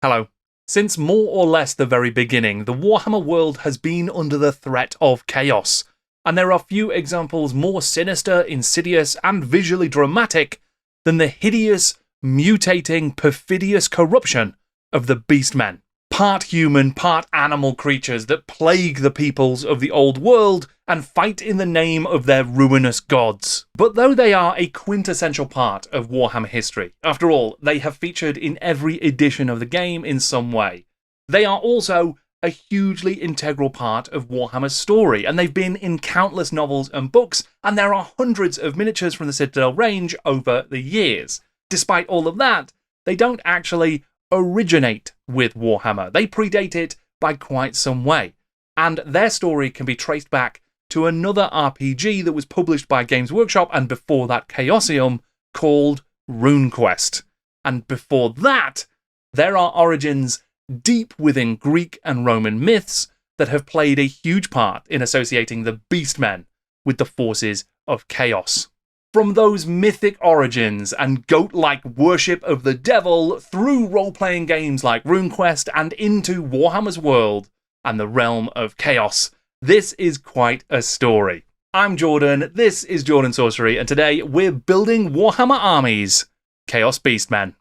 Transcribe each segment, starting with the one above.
Hello. Since more or less the very beginning, the Warhammer world has been under the threat of chaos, and there are few examples more sinister, insidious, and visually dramatic than the hideous, mutating, perfidious corruption of the Beastmen. Part human, part animal creatures that plague the peoples of the old world and fight in the name of their ruinous gods. But though they are a quintessential part of Warhammer history, after all, they have featured in every edition of the game in some way, they are also a hugely integral part of Warhammer's story, and they've been in countless novels and books, and there are hundreds of miniatures from the Citadel range over the years. Despite all of that, they don't actually originate with Warhammer. They predate it by quite some way, and their story can be traced back to another RPG that was published by Games Workshop and before that Chaosium called RuneQuest. And before that, there are origins deep within Greek and Roman myths that have played a huge part in associating the Beastmen with the forces of chaos. From those mythic origins and goat-like worship of the devil through role-playing games like RuneQuest and into Warhammer's world and the realm of chaos, this is quite a story. I'm Jordan, this is Jordan Sorcery, and today we're building Warhammer Armies, Chaos Beastmen.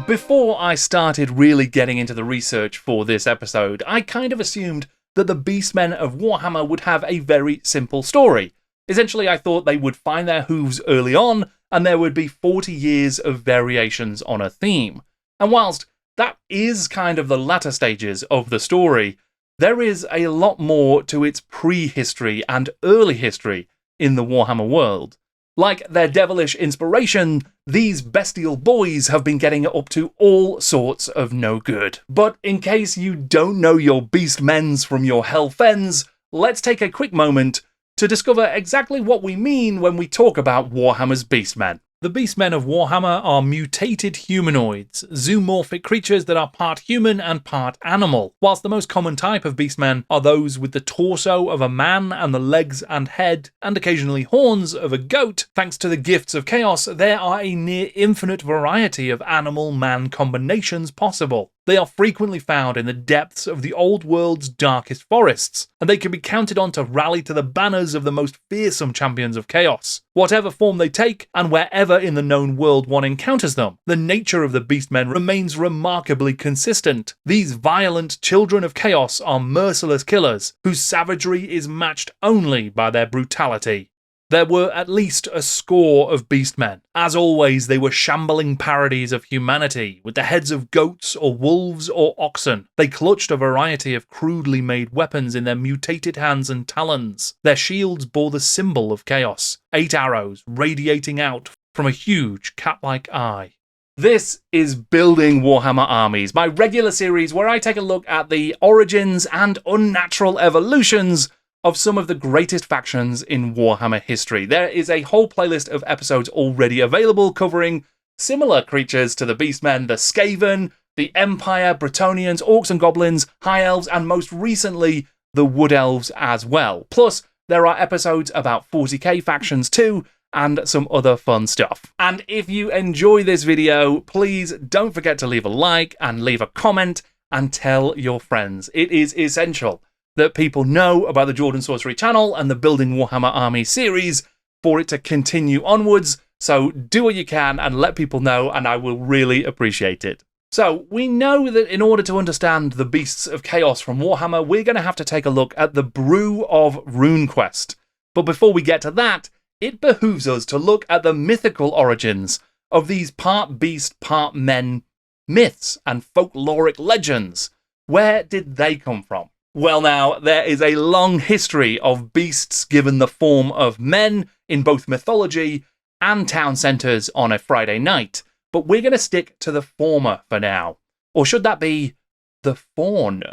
Before I started really getting into the research for this episode, I kind of assumed that the Beastmen of Warhammer would have a very simple story. Essentially, I thought they would find their hooves early on, and there would be 40 years of variations on a theme. And whilst that is kind of the latter stages of the story, there is a lot more to its prehistory and early history in the Warhammer world. Like their devilish inspiration, these bestial boys have been getting up to all sorts of no good. But in case you don't know your Beastmens from your Hellfens, let's take a quick moment to discover exactly what we mean when we talk about Warhammer's Beastmen. The Beastmen of Warhammer are mutated humanoids, zoomorphic creatures that are part human and part animal. Whilst the most common type of Beastmen are those with the torso of a man and the legs and head, and occasionally horns of a goat, thanks to the gifts of chaos, there are a near infinite variety of animal-man combinations possible. They are frequently found in the depths of the old world's darkest forests, and they can be counted on to rally to the banners of the most fearsome champions of chaos. Whatever form they take, and wherever in the known world one encounters them, the nature of the Beastmen remains remarkably consistent. These violent children of chaos are merciless killers, whose savagery is matched only by their brutality. There were at least a score of Beastmen. As always, they were shambling parodies of humanity, with the heads of goats or wolves or oxen. They clutched a variety of crudely made weapons in their mutated hands and talons. Their shields bore the symbol of chaos, 8 arrows radiating out from a huge cat-like eye. This is Building Warhammer Armies, my regular series where I take a look at the origins and unnatural evolutions of some of the greatest factions in Warhammer history. There is a whole playlist of episodes already available covering similar creatures to the Beastmen, the Skaven, the Empire, Bretonnians, Orcs and Goblins, High Elves, and most recently, the Wood Elves as well. Plus, there are episodes about 40k factions too, and some other fun stuff. And if you enjoy this video, please don't forget to leave a like and leave a comment and tell your friends. It is essential that people know about the Jordan Sorcery channel and the Building Warhammer Army series for it to continue onwards, so do what you can and let people know, and I will really appreciate it. So, we know that in order to understand the beasts of chaos from Warhammer, we're going to have to take a look at the brew of RuneQuest. But before we get to that, it behooves us to look at the mythical origins of these part beast, part men myths and folkloric legends. Where did they come from? Well now, there is a long history of beasts given the form of men in both mythology and town centres on a Friday night, but we're going to stick to the former for now. Or should that be the faun?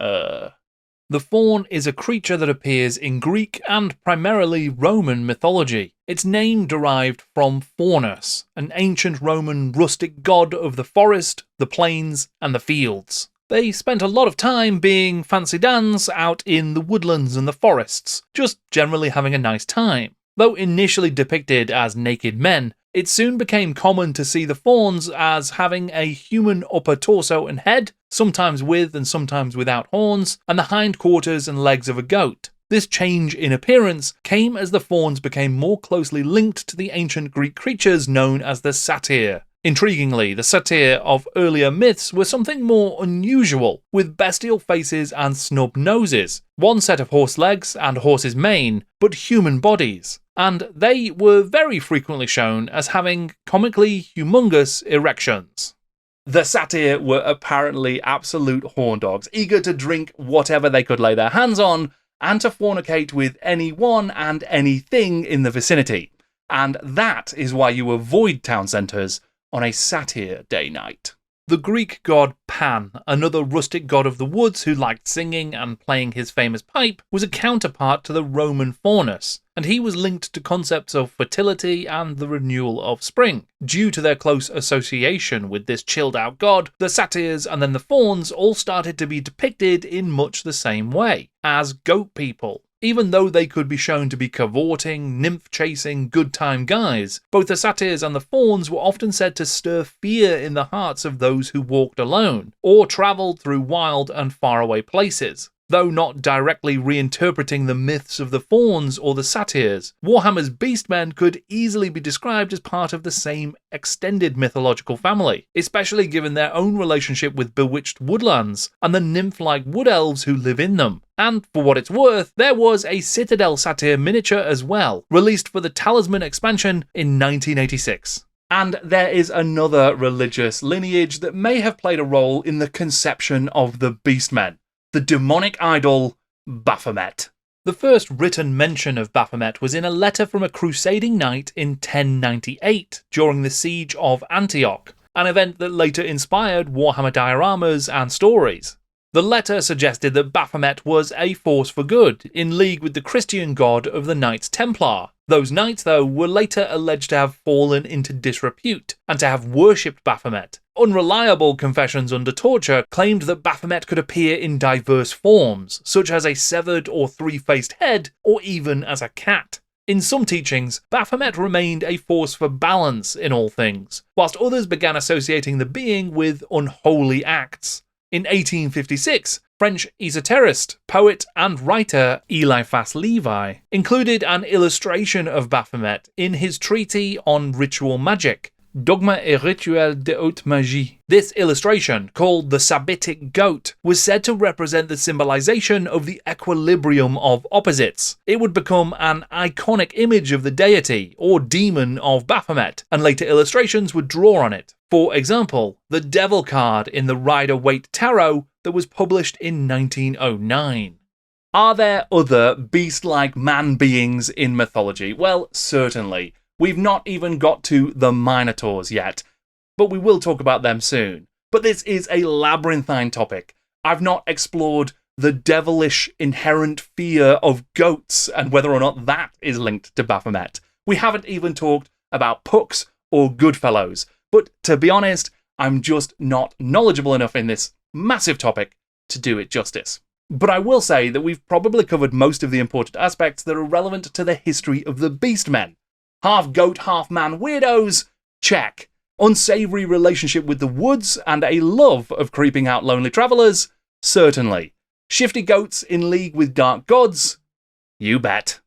The faun is a creature that appears in Greek and primarily Roman mythology. Its name derived from Faunus, an ancient Roman rustic god of the forest, the plains, and the fields. They spent a lot of time being fancy dans out in the woodlands and the forests, just generally having a nice time. Though initially depicted as naked men, it soon became common to see the fauns as having a human upper torso and head, sometimes with and sometimes without horns, and the hindquarters and legs of a goat. This change in appearance came as the fauns became more closely linked to the ancient Greek creatures known as the satyr. Intriguingly, the satyr of earlier myths were something more unusual, with bestial faces and snub noses, one set of horse legs and horse's mane, but human bodies, and they were very frequently shown as having comically humongous erections. The satyr were apparently absolute horn dogs, eager to drink whatever they could lay their hands on, and to fornicate with anyone and anything in the vicinity. And that is why you avoid town centres on a satyr day night. The Greek god Pan, another rustic god of the woods who liked singing and playing his famous pipe, was a counterpart to the Roman Faunus, and he was linked to concepts of fertility and the renewal of spring. Due to their close association with this chilled-out god, the satyrs and then the fauns all started to be depicted in much the same way, as goat people. Even though they could be shown to be cavorting, nymph-chasing, good-time guys, both the satyrs and the fauns were often said to stir fear in the hearts of those who walked alone, or travelled through wild and faraway places. Though not directly reinterpreting the myths of the fauns or the satyrs, Warhammer's Beastmen could easily be described as part of the same extended mythological family, especially given their own relationship with bewitched woodlands and the nymph-like Wood Elves who live in them. And for what it's worth, there was a Citadel satyr miniature as well, released for the Talisman expansion in 1986. And there is another religious lineage that may have played a role in the conception of the Beastmen. The demonic idol, Baphomet. The first written mention of Baphomet was in a letter from a crusading knight in 1098 during the siege of Antioch, an event that later inspired Warhammer dioramas and stories. The letter suggested that Baphomet was a force for good, in league with the Christian god of the Knights Templar. Those knights, though, were later alleged to have fallen into disrepute, and to have worshipped Baphomet. Unreliable confessions under torture claimed that Baphomet could appear in diverse forms, such as a severed or three-faced head, or even as a cat. In some teachings, Baphomet remained a force for balance in all things, whilst others began associating the being with unholy acts. In 1856, French esoterist, poet and writer Eliphas Levi included an illustration of Baphomet in his treatise on ritual magic, Dogma et rituel de haute magie. This illustration, called the Sabbatic Goat, was said to represent the symbolization of the equilibrium of opposites. It would become an iconic image of the deity or demon of Baphomet, and later illustrations would draw on it. For example, the Devil card in the Rider-Waite Tarot that was published in 1909. Are there other beast-like man beings in mythology? Well, certainly. We've not even got to the Minotaurs yet, but we will talk about them soon. But this is a labyrinthine topic. I've not explored the devilish inherent fear of goats and whether or not that is linked to Baphomet. We haven't even talked about Pucks or Goodfellows, but to be honest, I'm just not knowledgeable enough in this massive topic to do it justice. But I will say that we've probably covered most of the important aspects that are relevant to the history of the Beastmen. Half goat, half man weirdos? Check. Unsavoury relationship with the woods and a love of creeping out lonely travellers? Certainly. Shifty goats in league with dark gods? You bet.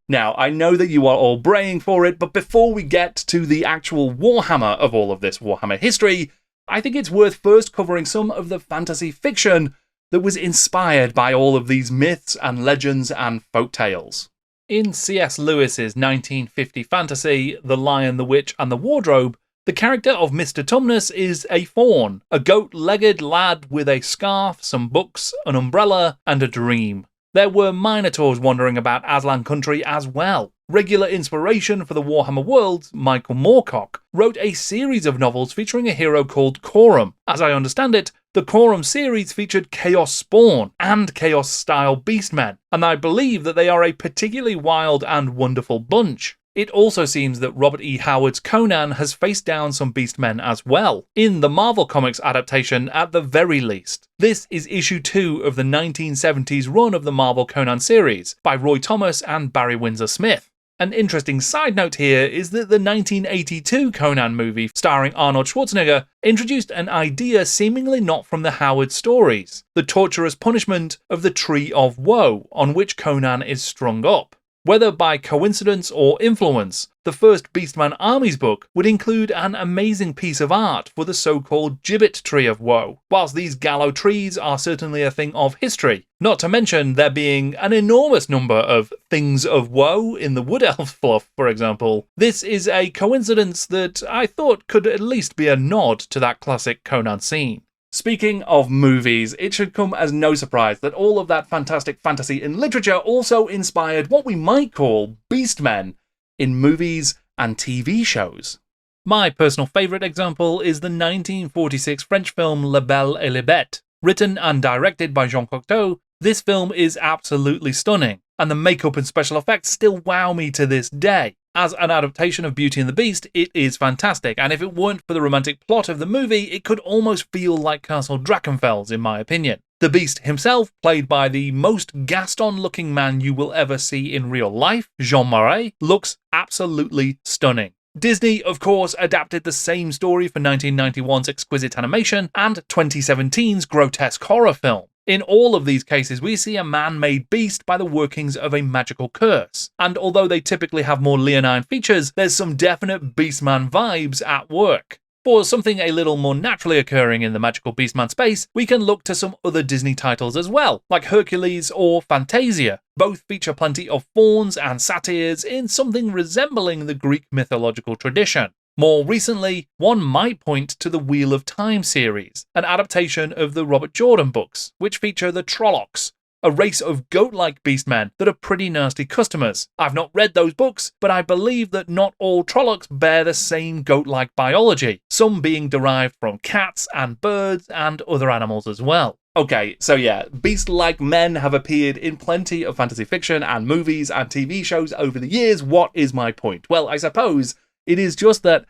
Now, I know that you are all braying for it, but before we get to the actual Warhammer of all of this Warhammer history, I think it's worth first covering some of the fantasy fiction that was inspired by all of these myths and legends and folk tales. In C.S. Lewis's 1950 fantasy, The Lion, the Witch and the Wardrobe, the character of Mr. Tumnus is a faun, a goat-legged lad with a scarf, some books, an umbrella, and a dream. There were Minotaurs wandering about Aslan country as well. Regular inspiration for the Warhammer world, Michael Moorcock, wrote a series of novels featuring a hero called Corum. As I understand it, the Corum series featured Chaos Spawn and Chaos-style Beastmen, and I believe that they are a particularly wild and wonderful bunch. It also seems that Robert E. Howard's Conan has faced down some Beastmen as well, in the Marvel Comics adaptation at the very least. This is issue 2 of the 1970s run of the Marvel Conan series, by Roy Thomas and Barry Windsor Smith. An interesting side note here is that the 1982 Conan movie starring Arnold Schwarzenegger introduced an idea seemingly not from the Howard stories, the torturous punishment of the Tree of Woe, on which Conan is strung up. Whether by coincidence or influence, the first Beastman Armies book would include an amazing piece of art for the so-called Gibbet Tree of Woe, whilst these gallow trees are certainly a thing of history, not to mention there being an enormous number of things of woe in the Wood Elves fluff, for example. This is a coincidence that I thought could at least be a nod to that classic Conan scene. Speaking of movies, it should come as no surprise that all of that fantastic fantasy in literature also inspired what we might call Beastmen in movies and TV shows. My personal favourite example is the 1946 French film La Belle et la Bête. Written and directed by Jean Cocteau, this film is absolutely stunning, and the makeup and special effects still wow me to this day. As an adaptation of Beauty and the Beast, it is fantastic, and if it weren't for the romantic plot of the movie, it could almost feel like Castle Drachenfels, in my opinion. The Beast himself, played by the most Gaston-looking man you will ever see in real life, Jean Marais, looks absolutely stunning. Disney, of course, adapted the same story for 1991's exquisite animation and 2017's grotesque horror film. In all of these cases, we see a man-made beast by the workings of a magical curse, and although they typically have more leonine features, there's some definite Beastman vibes at work. For something a little more naturally occurring in the magical Beastman space, we can look to some other Disney titles as well, like Hercules or Fantasia. Both feature plenty of fauns and satyrs in something resembling the Greek mythological tradition. More recently, one might point to the Wheel of Time series, an adaptation of the Robert Jordan books, which feature the Trollocs, a race of goat-like beastmen that are pretty nasty customers. I've not read those books, but I believe that not all Trollocs bear the same goat-like biology, some being derived from cats and birds and other animals as well. Okay, so yeah, beast-like men have appeared in plenty of fantasy fiction and movies and TV shows over the years. What is my point? Well, I suppose it is just that,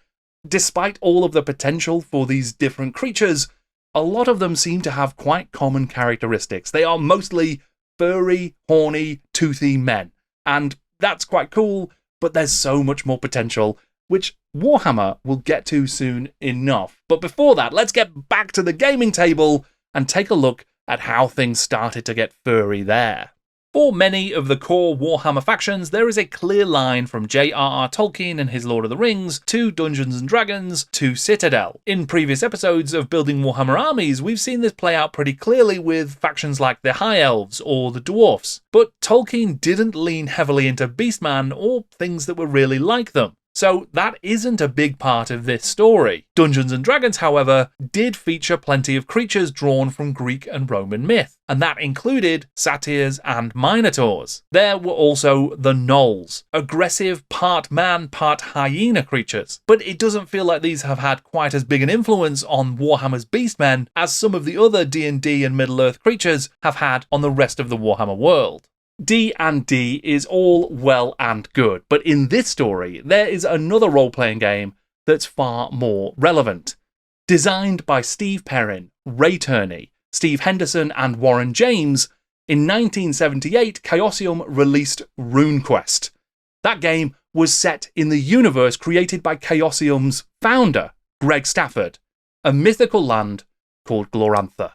despite all of the potential for these different creatures, a lot of them seem to have quite common characteristics. They are mostly furry, horny, toothy men. And that's quite cool, but there's so much more potential, which Warhammer will get to soon enough. But before that, let's get back to the gaming table and take a look at how things started to get furry there. For many of the core Warhammer factions, there is a clear line from J.R.R. Tolkien and his Lord of the Rings to Dungeons & Dragons to Citadel. In previous episodes of Building Warhammer Armies, we've seen this play out pretty clearly with factions like the High Elves or the Dwarfs. But Tolkien didn't lean heavily into Beastman or things that were really like them. So that isn't a big part of this story. Dungeons & Dragons, however, did feature plenty of creatures drawn from Greek and Roman myth, and that included satyrs and minotaurs. There were also the gnolls, aggressive part man, part hyena creatures, but it doesn't feel like these have had quite as big an influence on Warhammer's Beastmen as some of the other D&D and Middle-earth creatures have had on the rest of the Warhammer world. D&D is all well and good, but in this story, there is another role-playing game that's far more relevant. Designed by Steve Perrin, Ray Turney, Steve Henderson, and Warren James, in 1978, Chaosium released RuneQuest. That game was set in the universe created by Chaosium's founder, Greg Stafford, a mythical land called Glorantha.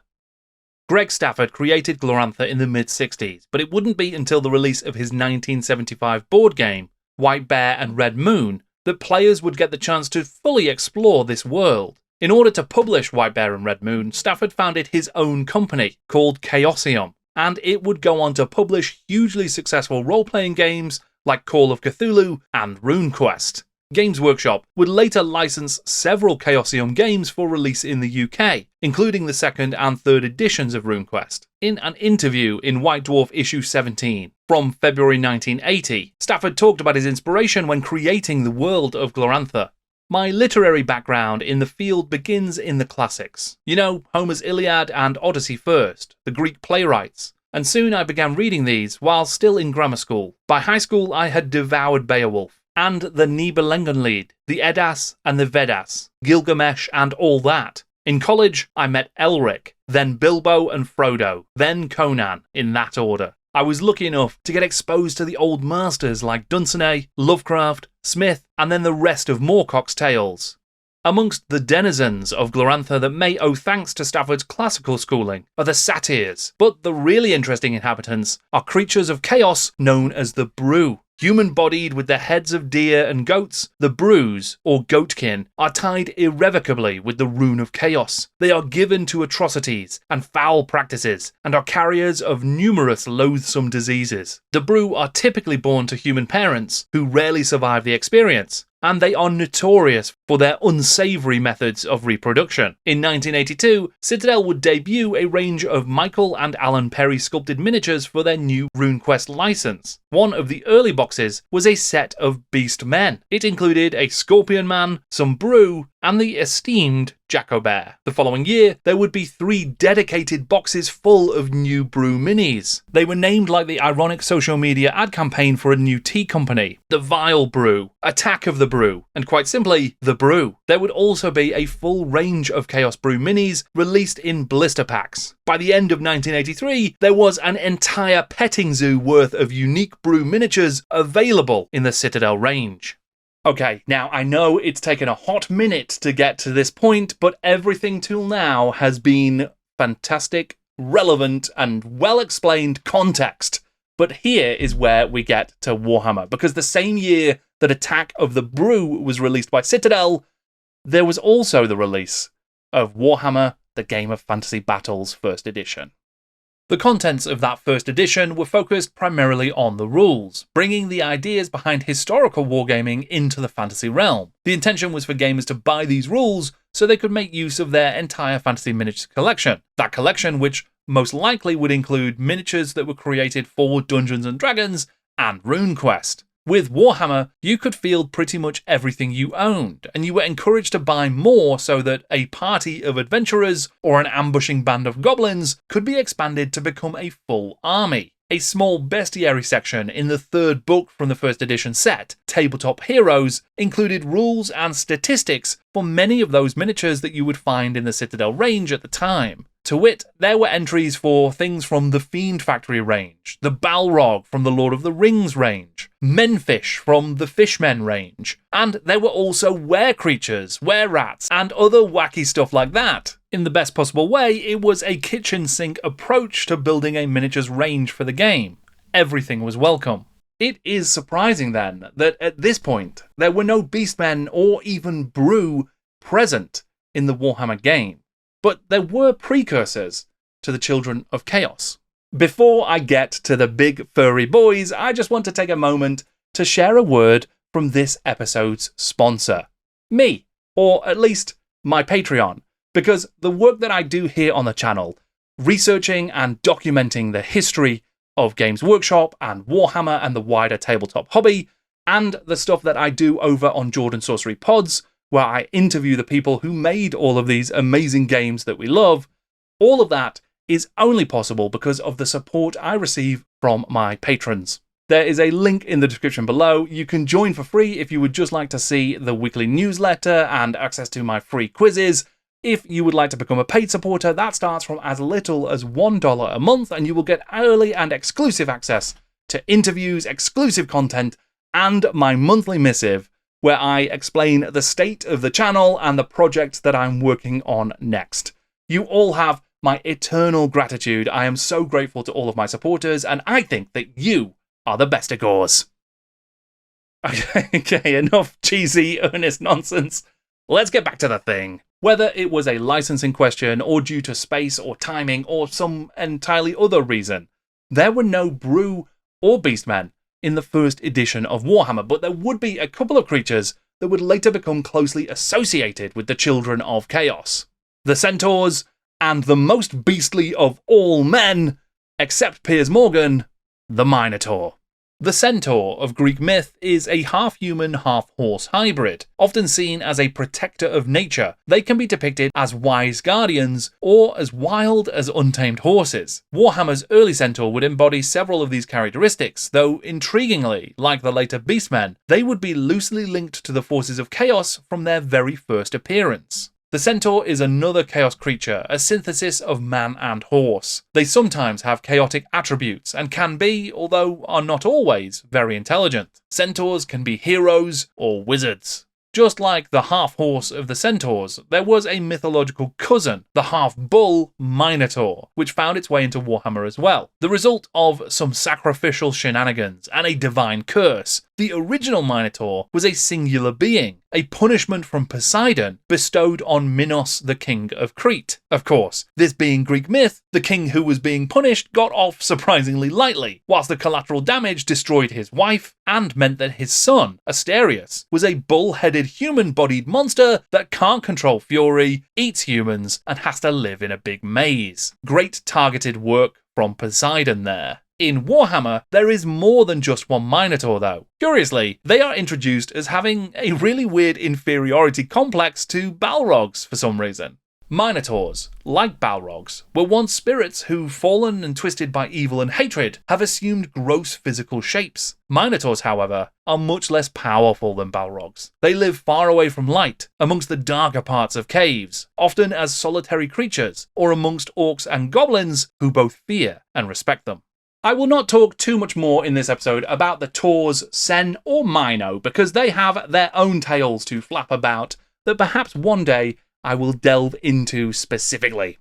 Greg Stafford created Glorantha in the mid-60s, but it wouldn't be until the release of his 1975 board game, White Bear and Red Moon, that players would get the chance to fully explore this world. In order to publish White Bear and Red Moon, Stafford founded his own company called Chaosium, and it would go on to publish hugely successful role-playing games like Call of Cthulhu and RuneQuest. Games Workshop would later license several Chaosium games for release in the UK, including the second and third editions of RuneQuest. In an interview in White Dwarf issue 17 from February 1980, Stafford talked about his inspiration when creating the world of Glorantha. My literary background in the field begins in the classics. You know, Homer's Iliad and Odyssey first, the Greek playwrights. And soon I began reading these while still in grammar school. By high school, I had devoured Beowulf. and the Nibelungenlied, the Eddas and the Vedas, Gilgamesh and all that. In college, I met Elric, then Bilbo and Frodo, then Conan, in that order. I was lucky enough to get exposed to the old masters like Dunsany, Lovecraft, Smith, and then the rest of Moorcock's tales. Amongst the denizens of Glorantha that may owe thanks to Stafford's classical schooling are the satyrs, but the really interesting inhabitants are creatures of chaos known as the Broo. Human-bodied with the heads of deer and goats, the Broos, or goatkin, are tied irrevocably with the rune of chaos. They are given to atrocities and foul practices, and are carriers of numerous loathsome diseases. The Broo are typically born to human parents, who rarely survive the experience, and they are notorious for their unsavoury methods of reproduction. In 1982, Citadel would debut a range of Michael and Alan Perry sculpted miniatures for their new RuneQuest license. One of the early boxes was a set of Beastmen. It included a Scorpion Man, some Broo, and the esteemed Jackobear. The following year, there would be 3 dedicated boxes full of new Broo minis. They were named like the ironic social media ad campaign for a new tea company: the Vile Broo, Attack of the Broo, and quite simply, the Broo. There would also be a full range of Chaos Broo minis released in blister packs. By the end of 1983, there was an entire petting zoo worth of unique Broo miniatures available in the Citadel range. Okay, now I know it's taken a hot minute to get to this point, but everything till now has been fantastic, relevant, and well-explained context. But here is where we get to Warhammer, because the same year that Attack of the Broo was released by Citadel, there was also the release of Warhammer, the Game of Fantasy Battles First Edition. The contents of that first edition were focused primarily on the rules, bringing the ideas behind historical wargaming into the fantasy realm. The intention was for gamers to buy these rules so they could make use of their entire fantasy miniatures collection. That collection, which most likely would include miniatures that were created for Dungeons & Dragons and RuneQuest. With Warhammer, you could field pretty much everything you owned, and you were encouraged to buy more so that a party of adventurers or an ambushing band of goblins could be expanded to become a full army. A small bestiary section in the 3rd book from the first edition set, Tabletop Heroes, included rules and statistics for many of those miniatures that you would find in the Citadel range at the time. To wit, there were entries for things from the Fiend Factory range, the Balrog from the Lord of the Rings range, Menfish from the Fishmen range, and there were also were-creatures, were-rats, and other wacky stuff like that. In the best possible way, it was a kitchen sink approach to building a miniatures range for the game. Everything was welcome. It is surprising then that at this point, there were no Beastmen or even Broo present in the Warhammer game. But there were precursors to the Children of Chaos. Before I get to the big furry boys, I just want to take a moment to share a word from this episode's sponsor. Me, or at least my Patreon, because the work that I do here on the channel, researching and documenting the history of Games Workshop and Warhammer and the wider tabletop hobby, and the stuff that I do over on Jordan Sorcery Pods, where I interview the people who made all of these amazing games that we love, all of that is only possible because of the support I receive from my patrons. There is a link in the description below. You can join for free if you would just like to see the weekly newsletter and access to my free quizzes. If you would like to become a paid supporter, that starts from as little as $1 a month, and you will get early and exclusive access to interviews, exclusive content, and my monthly missive, where I explain the state of the channel and the project that I'm working on next. You all have my eternal gratitude. I am so grateful to all of my supporters, and I think that you are the best of gores. Okay, enough cheesy, earnest nonsense. Let's get back to the thing. Whether it was a licensing question, or due to space or timing, or some entirely other reason, there were no Broo or Beastmen in the first edition of Warhammer, but there would be a couple of creatures that would later become closely associated with the Children of Chaos. The Centaurs, and the most beastly of all men, except Piers Morgan, the Minotaur. The centaur of Greek myth is a half-human, half-horse hybrid. Often seen as a protector of nature, they can be depicted as wise guardians or as wild as untamed horses. Warhammer's early centaur would embody several of these characteristics, though intriguingly, like the later Beastmen, they would be loosely linked to the forces of chaos from their very first appearance. The centaur is another chaos creature, a synthesis of man and horse. They sometimes have chaotic attributes and can be, although are not always, very intelligent. Centaurs can be heroes or wizards. Just like the half-horse of the centaurs, there was a mythological cousin, the half-bull Minotaur, which found its way into Warhammer as well. The result of some sacrificial shenanigans and a divine curse, the original Minotaur was a singular being, a punishment from Poseidon bestowed on Minos, the king of Crete. Of course, this being Greek myth, the king who was being punished got off surprisingly lightly, whilst the collateral damage destroyed his wife and meant that his son, Asterius, was a bull-headed human-bodied monster that can't control fury, eats humans, and has to live in a big maze. Great targeted work from Poseidon there. In Warhammer, there is more than just one Minotaur though. Curiously, they are introduced as having a really weird inferiority complex to Balrogs for some reason. Minotaurs, like Balrogs, were once spirits who, fallen and twisted by evil and hatred, have assumed gross physical shapes. Minotaurs, however, are much less powerful than Balrogs. They live far away from light, amongst the darker parts of caves, often as solitary creatures, or amongst orcs and goblins who both fear and respect them. I will not talk too much more in this episode about the Taurs, Sen or Mino, because they have their own tales to flap about that perhaps one day I will delve into specifically.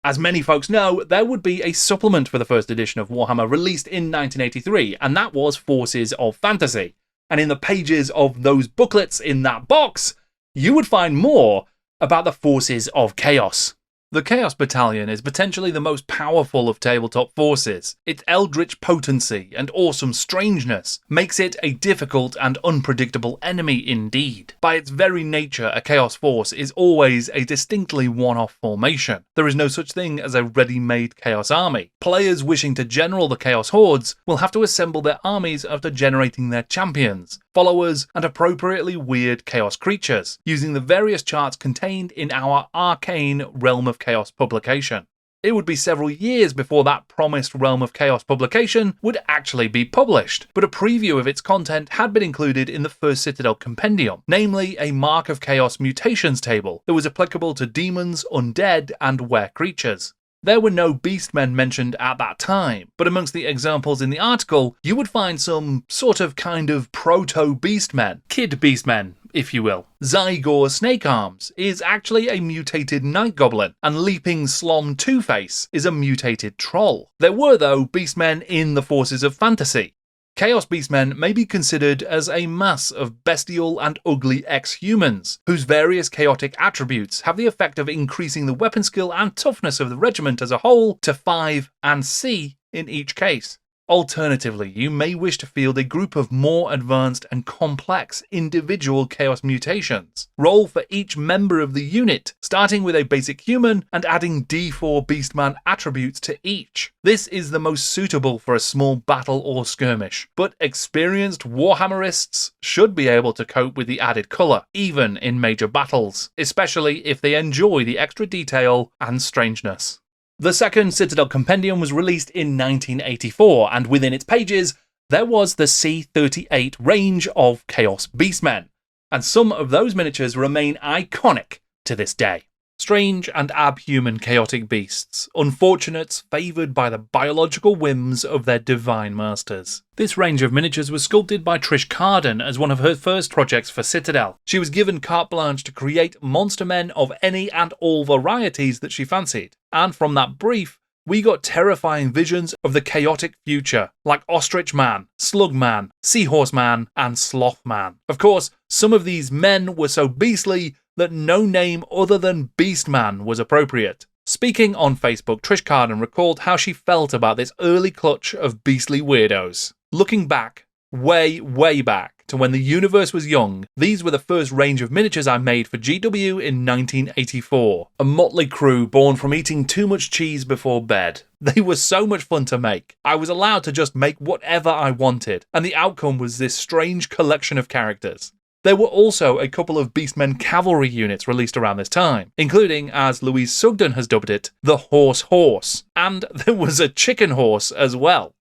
As many folks know, there would be a supplement for the first edition of Warhammer released in 1983, and that was Forces of Fantasy. And in the pages of those booklets in that box, you would find more about the Forces of Chaos. The Chaos Battalion is potentially the most powerful of tabletop forces. Its eldritch potency and awesome strangeness makes it a difficult and unpredictable enemy indeed. By its very nature, a Chaos force is always a distinctly one-off formation. There is no such thing as a ready-made Chaos army. Players wishing to general the Chaos hordes will have to assemble their armies after generating their champions, followers, and appropriately weird Chaos creatures, using the various charts contained in our arcane Realm of Chaos publication. It would be several years before that promised Realm of Chaos publication would actually be published, but a preview of its content had been included in the first Citadel compendium, namely a Mark of Chaos mutations table that was applicable to demons, undead, and were creatures. There were no Beastmen mentioned at that time, but amongst the examples in the article, you would find some sort of kind of proto-Beastmen, kid Beastmen, if you will. Zygor Snakearms is actually a mutated night goblin, and Leaping Slom Two-Face is a mutated troll. There were, though, Beastmen in the Forces of Fantasy. Chaos Beastmen may be considered as a mass of bestial and ugly ex-humans, whose various chaotic attributes have the effect of increasing the weapon skill and toughness of the regiment as a whole to 5 and C in each case. Alternatively, you may wish to field a group of more advanced and complex individual chaos mutations. Roll for each member of the unit, starting with a basic human and adding D4 Beastman attributes to each. This is the most suitable for a small battle or skirmish, but experienced Warhammerists should be able to cope with the added colour, even in major battles, especially if they enjoy the extra detail and strangeness. The second Citadel Compendium was released in 1984, and within its pages, there was the C38 range of Chaos Beastmen, and some of those miniatures remain iconic to this day. Strange and abhuman chaotic beasts, unfortunates favoured by the biological whims of their divine masters. This range of miniatures was sculpted by Trish Carden as one of her first projects for Citadel. She was given carte blanche to create monster men of any and all varieties that she fancied, and from that brief, we got terrifying visions of the chaotic future, like Ostrich Man, Slug Man, Seahorse Man, and Sloth Man. Of course, some of these men were so beastly that no name other than Beastman was appropriate. Speaking on Facebook, Trish Carden recalled how she felt about this early clutch of beastly weirdos. Looking back, way back, to when the universe was young, these were the first range of miniatures I made for GW in 1984. A motley crew born from eating too much cheese before bed. They were so much fun to make. I was allowed to just make whatever I wanted, and the outcome was this strange collection of characters. There were also a couple of Beastmen cavalry units released around this time, including, as Louise Sugden has dubbed it, the Horse. And there was a chicken horse as well.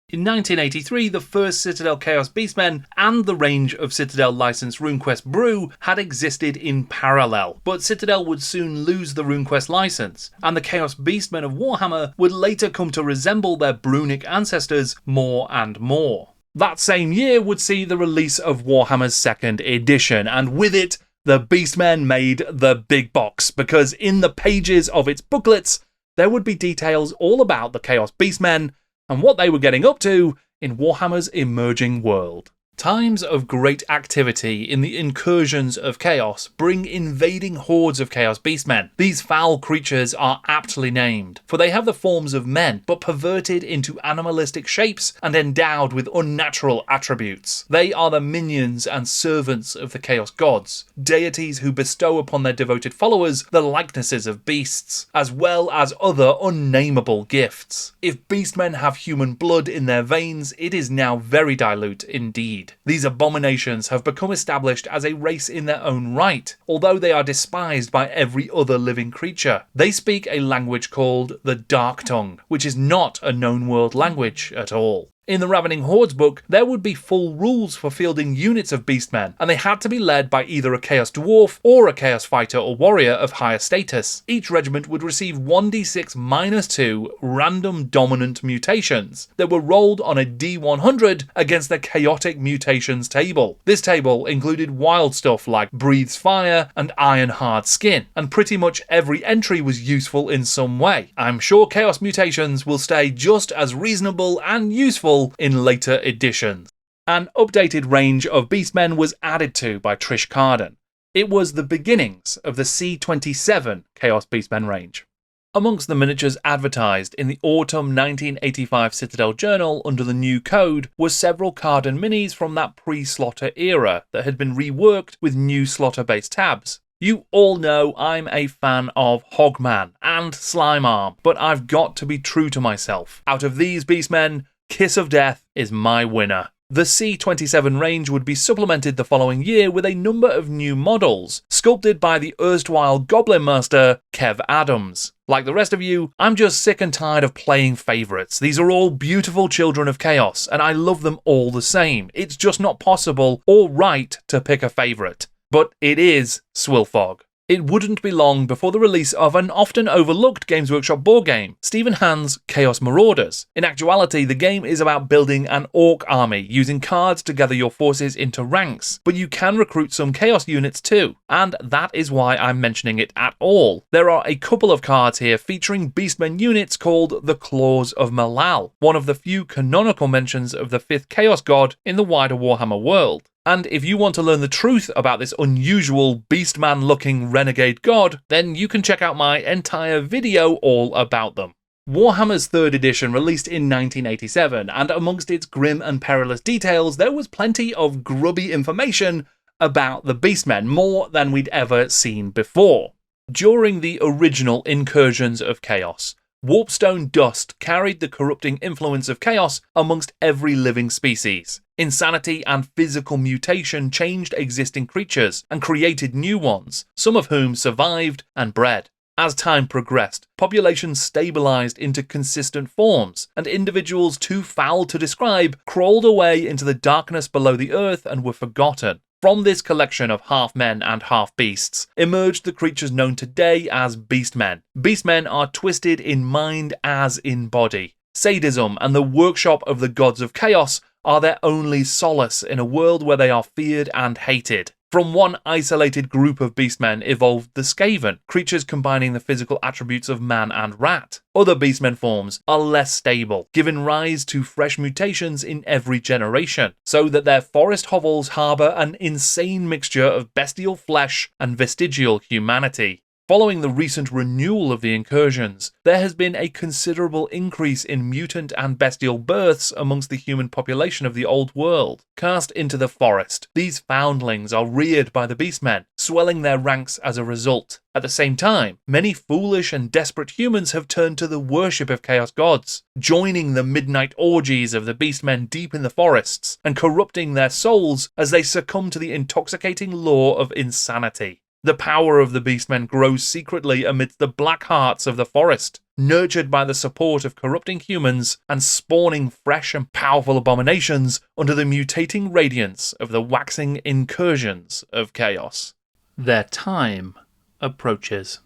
In 1983, the first Citadel Chaos Beastmen and the range of Citadel licensed RuneQuest Broo had existed in parallel, but Citadel would soon lose the RuneQuest license, and the Chaos Beastmen of Warhammer would later come to resemble their Brunic ancestors more and more. That same year would see the release of Warhammer's 2nd edition, and with it, the Beastmen made the big box, because in the pages of its booklets, there would be details all about the Chaos Beastmen and what they were getting up to in Warhammer's emerging world. Times of great activity in the incursions of chaos bring invading hordes of Chaos Beastmen. These foul creatures are aptly named, for they have the forms of men, but perverted into animalistic shapes and endowed with unnatural attributes. They are the minions and servants of the Chaos Gods, deities who bestow upon their devoted followers the likenesses of beasts, as well as other unnameable gifts. If Beastmen have human blood in their veins, it is now very dilute indeed. These abominations have become established as a race in their own right, although they are despised by every other living creature. They speak a language called the Dark Tongue, which is not a known world language at all. In the Ravening Hordes book, there would be full rules for fielding units of Beastmen, and they had to be led by either a Chaos Dwarf or a Chaos Fighter or Warrior of higher status. Each regiment would receive 1d6-2 random dominant mutations that were rolled on a d100 against the Chaotic Mutations table. This table included wild stuff like Breathes Fire and Iron Hard Skin, and pretty much every entry was useful in some way. I'm sure Chaos Mutations will stay just as reasonable and useful in later editions. An updated range of Beastmen was added to by Trish Carden. It was the beginnings of the C27 Chaos Beastmen range. Amongst the miniatures advertised in the autumn 1985 Citadel Journal under the new code were several Carden minis from that pre-slaughter era that had been reworked with new slaughter-based tabs. You all know I'm a fan of Hogman and Slimearm, but I've got to be true to myself. Out of these Beastmen, Kiss of Death is my winner. The C27 range would be supplemented the following year with a number of new models, sculpted by the erstwhile Goblin Master, Kev Adams. Like the rest of you, I'm just sick and tired of playing favourites. These are all beautiful children of chaos, and I love them all the same. It's just not possible or right to pick a favourite. But it is Swilfog. It wouldn't be long before the release of an often overlooked Games Workshop board game, Stephen Hand's Chaos Marauders. In actuality, the game is about building an orc army, using cards to gather your forces into ranks, but you can recruit some chaos units too, and that is why I'm mentioning it at all. There are a couple of cards here featuring Beastmen units called the Claws of Malal, one of the few canonical mentions of the 5th Chaos God in the wider Warhammer world. And if you want to learn the truth about this unusual Beastman-looking renegade god, then you can check out my entire video all about them. Warhammer's 3rd edition released in 1987, and amongst its grim and perilous details, there was plenty of grubby information about the Beastmen, more than we'd ever seen before. During the original incursions of chaos, Warpstone dust carried the corrupting influence of chaos amongst every living species. Insanity and physical mutation changed existing creatures and created new ones, some of whom survived and bred. As time progressed, populations stabilized into consistent forms, and individuals too foul to describe crawled away into the darkness below the earth and were forgotten. From this collection of half men and half beasts emerged the creatures known today as Beastmen. Beastmen are twisted in mind as in body. Sadism and the workshop of the gods of chaos are their only solace in a world where they are feared and hated. From one isolated group of Beastmen evolved the Skaven, creatures combining the physical attributes of man and rat. Other Beastmen forms are less stable, giving rise to fresh mutations in every generation, so that their forest hovels harbour an insane mixture of bestial flesh and vestigial humanity. Following the recent renewal of the incursions, there has been a considerable increase in mutant and bestial births amongst the human population of the old world. Cast into the forest, these foundlings are reared by the Beastmen, swelling their ranks as a result. At the same time, many foolish and desperate humans have turned to the worship of chaos gods, joining the midnight orgies of the Beastmen deep in the forests, and corrupting their souls as they succumb to the intoxicating lure of insanity. The power of the Beastmen grows secretly amidst the black hearts of the forest, nurtured by the support of corrupting humans and spawning fresh and powerful abominations under the mutating radiance of the waxing incursions of chaos. Their time approaches.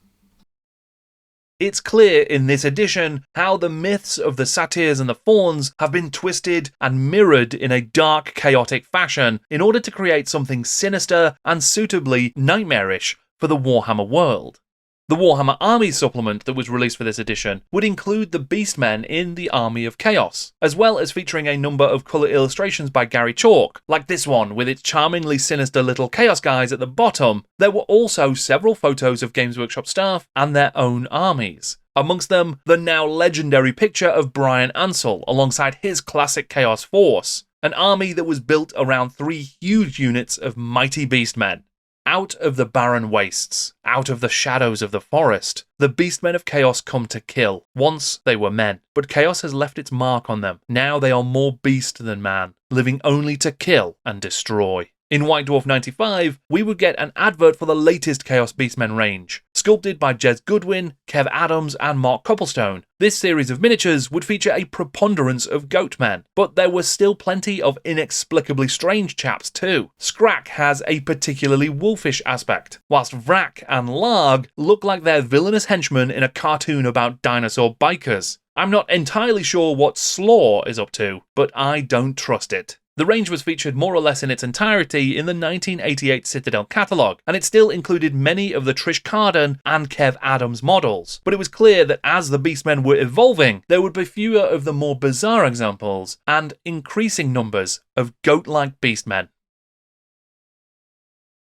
It's clear in this edition how the myths of the satyrs and the fauns have been twisted and mirrored in a dark, chaotic fashion in order to create something sinister and suitably nightmarish for the Warhammer world. The Warhammer Armies supplement that was released for this edition would include the Beastmen in the Army of Chaos, as well as featuring a number of colour illustrations by Gary Chalk, like this one with its charmingly sinister little Chaos guys at the bottom. There were also several photos of Games Workshop staff and their own armies. Amongst them, the now legendary picture of Brian Ansell alongside his classic Chaos Force, an army that was built around 3 huge units of mighty Beastmen. Out of the barren wastes, out of the shadows of the forest, the Beastmen of Chaos come to kill. Once they were men, but Chaos has left its mark on them. Now they are more beast than man, living only to kill and destroy. In White Dwarf 95, we would get an advert for the latest Chaos Beastmen range, sculpted by Jez Goodwin, Kev Adams and Mark Copplestone. This series of miniatures would feature a preponderance of goatmen, but there were still plenty of inexplicably strange chaps too. Skrak has a particularly wolfish aspect, whilst Vrak and Larg look like they're villainous henchmen in a cartoon about dinosaur bikers. I'm not entirely sure what Slaw is up to, but I don't trust it. The range was featured more or less in its entirety in the 1988 Citadel catalogue, and it still included many of the Trish Carden and Kev Adams models, but it was clear that as the Beastmen were evolving, there would be fewer of the more bizarre examples, and increasing numbers of goat-like Beastmen.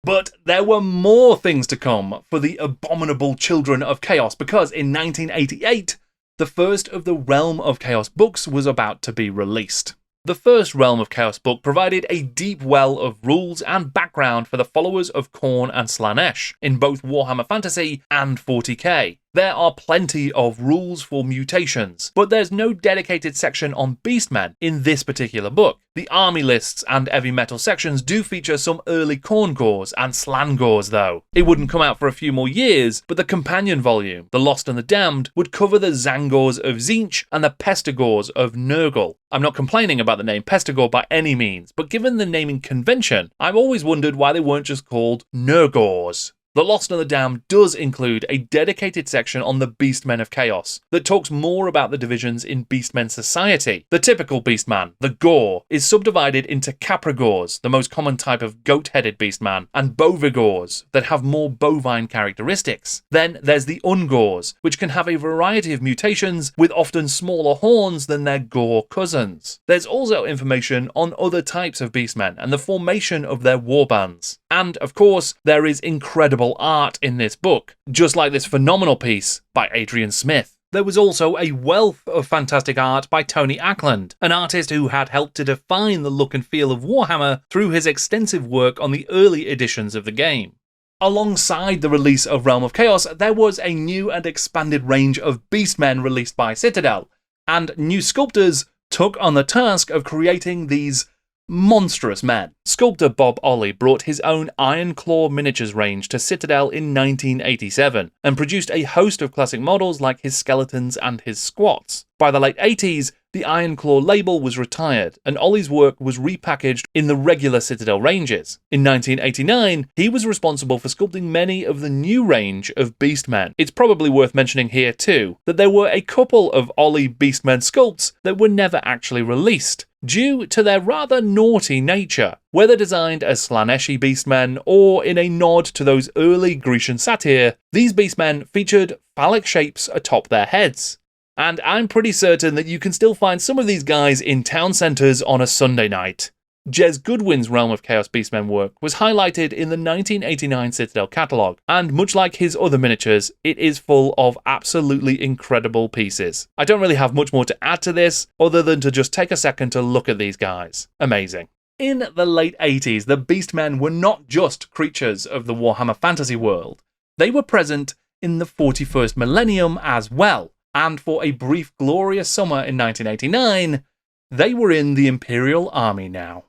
But there were more things to come for the abominable children of chaos, because in 1988, the first of the Realm of Chaos books was about to be released. The first Realm of Chaos book provided a deep well of rules and background for the followers of Khorne and Slaanesh in both Warhammer Fantasy and 40k. There are plenty of rules for mutations, but there's no dedicated section on Beastmen in this particular book. The army lists and heavy metal sections do feature some early Khorne Gors and Slann Gors though. It wouldn't come out for a few more years, but the companion volume, The Lost and the Damned, would cover the Zangors of Tzeentch and the Pestigors of Nurgle. I'm not complaining about the name Pestigor by any means, but given the naming convention, I've always wondered why they weren't just called Nurgors. The Lost and the Damned does include a dedicated section on the Beastmen of Chaos that talks more about the divisions in Beastmen society. The typical Beastman, the Gor, is subdivided into Caprigors, the most common type of goat-headed Beastman, and Bovigors that have more bovine characteristics. Then there's the Ungors, which can have a variety of mutations with often smaller horns than their Gor cousins. There's also information on other types of Beastmen and the formation of their warbands. And, of course, there is incredible art in this book, just like this phenomenal piece by Adrian Smith. There was also a wealth of fantastic art by Tony Ackland, an artist who had helped to define the look and feel of Warhammer through his extensive work on the early editions of the game. Alongside the release of Realm of Chaos, there was a new and expanded range of Beastmen released by Citadel, and new sculptors took on the task of creating these monstrous men. Sculptor Bob Ollie brought his own Iron Claw miniatures range to Citadel in 1987 and produced a host of classic models like his skeletons and his squats. By the late 80s, the Iron Claw label was retired and Ollie's work was repackaged in the regular Citadel ranges. In 1989, he was responsible for sculpting many of the new range of Beastmen. It's probably worth mentioning here too that there were a couple of Ollie Beastmen sculpts that were never actually released, due to their rather naughty nature. Whether designed as Slaaneshi Beastmen or in a nod to those early Grecian satyr, these Beastmen featured phallic shapes atop their heads. And I'm pretty certain that you can still find some of these guys in town centres on a Sunday night. Jez Goodwin's Realm of Chaos Beastmen work was highlighted in the 1989 Citadel catalogue, and much like his other miniatures, it is full of absolutely incredible pieces. I don't really have much more to add to this, other than to just take a second to look at these guys. Amazing. In the late 80s, the Beastmen were not just creatures of the Warhammer Fantasy world. They were present in the 41st millennium as well, and for a brief glorious summer in 1989, they were in the Imperial Army now.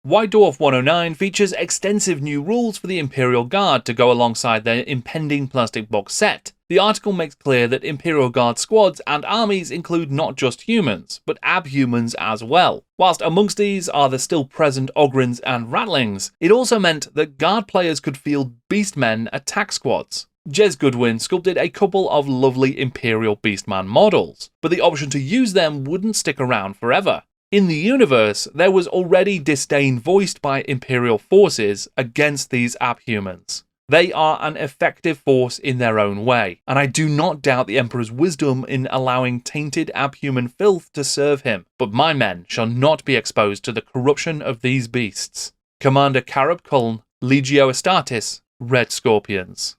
White Dwarf 109 features extensive new rules for the Imperial Guard to go alongside their impending plastic box set. The article makes clear that Imperial Guard squads and armies include not just humans, but abhumans as well. Whilst amongst these are the still present Ogryns and Ratlings, it also meant that Guard players could field Beastmen attack squads. Jez Goodwin sculpted a couple of lovely Imperial Beastman models, but the option to use them wouldn't stick around forever. In the universe, there was already disdain voiced by Imperial forces against these abhumans. They are an effective force in their own way, and I do not doubt the Emperor's wisdom in allowing tainted abhuman filth to serve him, but my men shall not be exposed to the corruption of these beasts. Commander Carab Culn, Legio Astartes, Red Scorpions.